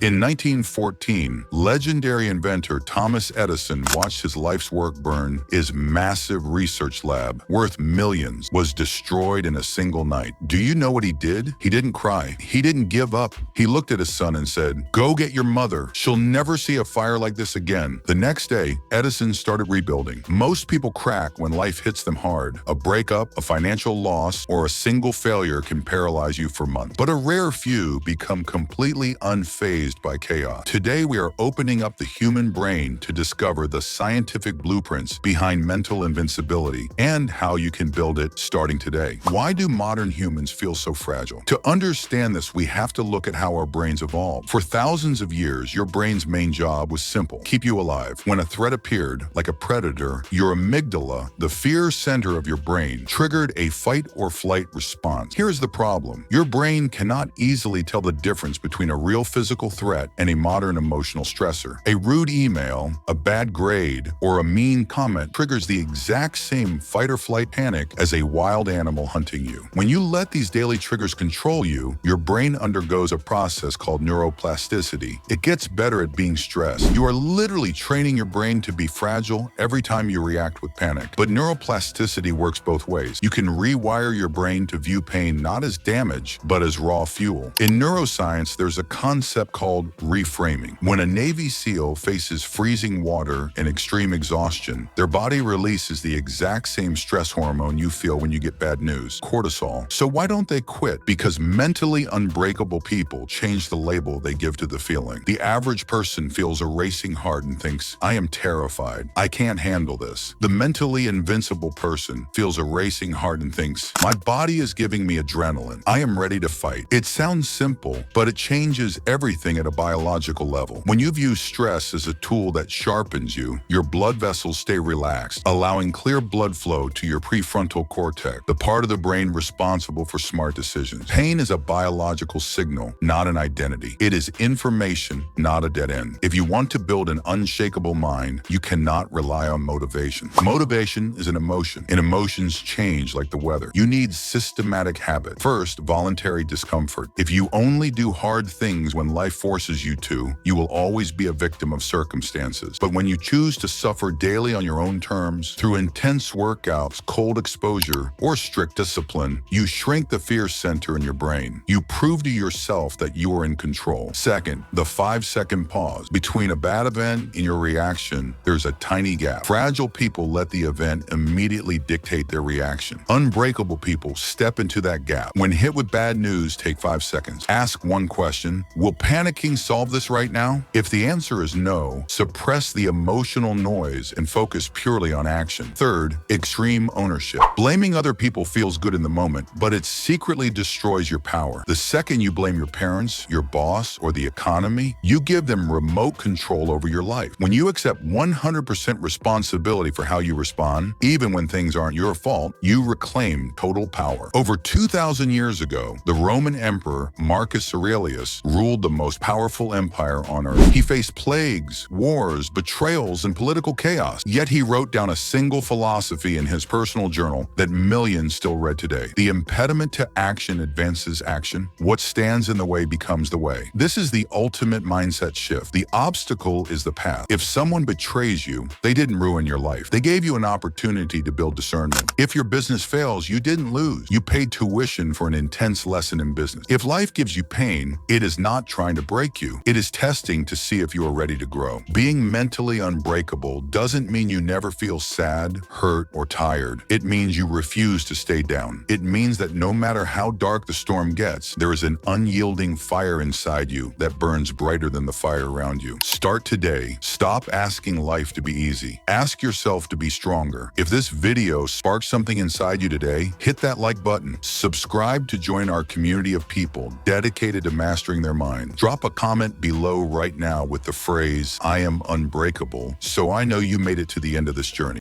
In 1914, legendary inventor Thomas Edison watched his life's work burn. His massive research lab, worth millions, was destroyed in a single night. Do you know what he did? He didn't cry. He didn't give up. He looked at his son and said, "Go get your mother. She'll never see a fire like this again." The next day, Edison started rebuilding. Most people crack when life hits them hard. A breakup, a financial loss, or a single failure can paralyze you for months. But a rare few become completely unfazed by chaos. Today, we are opening up the human brain to discover the scientific blueprints behind mental invincibility and how you can build it starting today. Why do modern humans feel so fragile? To understand this, we have to look at how our brains evolved. For thousands of years, your brain's main job was simple: keep you alive. When a threat appeared, like a predator, your amygdala, the fear center of your brain, triggered a fight or flight response. Here's the problem. Your brain cannot easily tell the difference between a real physical threat and a modern emotional stressor. A rude email, a bad grade, or a mean comment triggers the exact same fight or flight panic as a wild animal hunting you. When you let these daily triggers control you, your brain undergoes a process called neuroplasticity. It gets better at being stressed. You are literally training your brain to be fragile every time you react with panic. But neuroplasticity works both ways. You can rewire your brain to view pain not as damage, but as raw fuel. In neuroscience, there's a concept called reframing. When a Navy SEAL faces freezing water and extreme exhaustion, their body releases the exact same stress hormone you feel when you get bad news: cortisol. So why don't they quit? Because mentally unbreakable people change the label they give to the feeling. The average person feels a racing heart and thinks, "I am terrified. I can't handle this." The mentally invincible person feels a racing heart and thinks, "My body is giving me adrenaline. I am ready to fight." It sounds simple, but it changes everything at a biological level. When you view stress as a tool that sharpens you, your blood vessels stay relaxed, allowing clear blood flow to your prefrontal cortex, the part of the brain responsible for smart decisions. Pain is a biological signal, not an identity. It is information, not a dead end. If you want to build an unshakable mind, you cannot rely on motivation. Motivation is an emotion, and emotions change like the weather. You need systematic habit. First, voluntary discomfort. If you only do hard things when life forces you to, you will always be a victim of circumstances. But when you choose to suffer daily on your own terms, through intense workouts, cold exposure, or strict discipline, you shrink the fear center in your brain. You prove to yourself that you are in control. Second, the 5-second pause. Between a bad event and your reaction, there's a tiny gap. Fragile people let the event immediately dictate their reaction. Unbreakable people step into that gap. When hit with bad news, take 5 seconds. Ask one question: will panicking solve this right now? If the answer is no, suppress the emotional noise and focus purely on action. Third, extreme ownership. Blaming other people feels good in the moment, but it secretly destroys your power. The second you blame your parents, your boss, or the economy, you give them remote control over your life. When you accept 100% responsibility for how you respond, even when things aren't your fault, you reclaim total power. Over 2,000 years ago, the Roman Emperor Marcus Aurelius ruled the most powerful empire on earth. He faced plagues, wars, betrayals, and political chaos. Yet he wrote down a single philosophy in his personal journal that millions still read today: the impediment to action advances action. What stands in the way becomes the way. This is the ultimate mindset shift. The obstacle is the path. If someone betrays you, they didn't ruin your life. They gave you an opportunity to build discernment. If your business fails, you didn't lose. You paid tuition for an intense lesson in business. If life gives you pain, it is not trying to break you. It is testing to see if you are ready to grow. Being mentally unbreakable doesn't mean you never feel sad, hurt, or tired. It means you refuse to stay down. It means that no matter how dark the storm gets, there is an unyielding fire inside you that burns brighter than the fire around you. Start today. Stop asking life to be easy. Ask yourself to be stronger. If this video sparked something inside you today, hit that like button. Subscribe to join our community of people dedicated to mastering their mind. Drop a comment below right now with the phrase, "I am unbreakable," so I know you made it to the end of this journey.